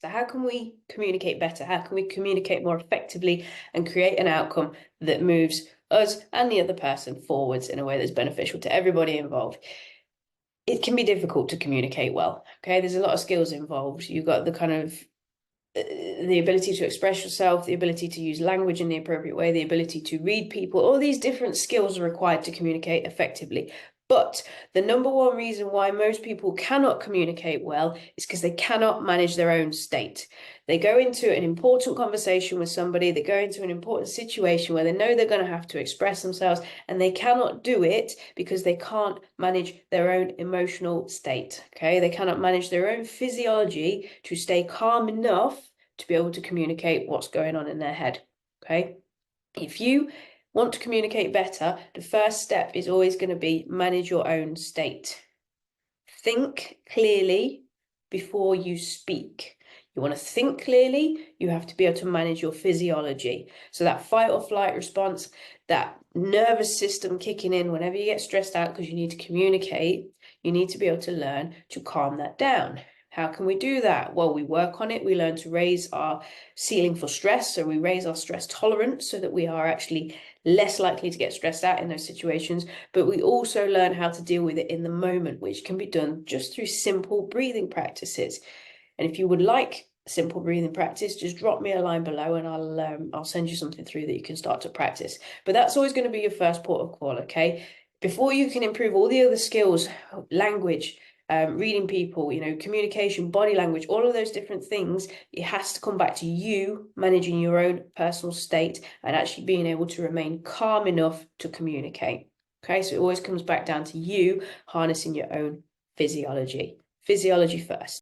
So how can we communicate better? How can we communicate more effectively and create an outcome that moves us and the other person forwards in a way that's beneficial to everybody involved? It can be difficult to communicate well. Okay, there's a lot of skills involved. You've got the kind of the ability to express yourself, the ability to use language in the appropriate way, the ability to read people. All these different skills are required to communicate effectively. But the number one reason why most people cannot communicate well is because they cannot manage their own state. They go into an important conversation with somebody, they go into an important situation where they know they're going to have to express themselves, and they cannot do it because they can't manage their own emotional state. Okay, they cannot manage their own physiology to stay calm enough to be able to communicate what's going on in their head. Okay, if you want to communicate better, the first step is always going to be manage your own state. Think clearly before you speak. You want to think clearly, you have to be able to manage your physiology. So that fight or flight response, that nervous system kicking in whenever you get stressed out because you need to communicate, you need to be able to learn to calm that down. How can we do that? Well, we work on it. We learn to raise our ceiling for stress. So we raise our stress tolerance so that we are actually less likely to get stressed out in those situations. But we also learn how to deal with it in the moment, which can be done just through simple breathing practices. And if you would like simple breathing practice, just drop me a line below and I'll send you something through that you can start to practice. But that's always going to be your first port of call, okay? Before you can improve all the other skills, language, reading people, communication, body language, all of those different things, it has to come back to you managing your own personal state and actually being able to remain calm enough to communicate. Okay, so it always comes back down to you harnessing your own physiology. Physiology first.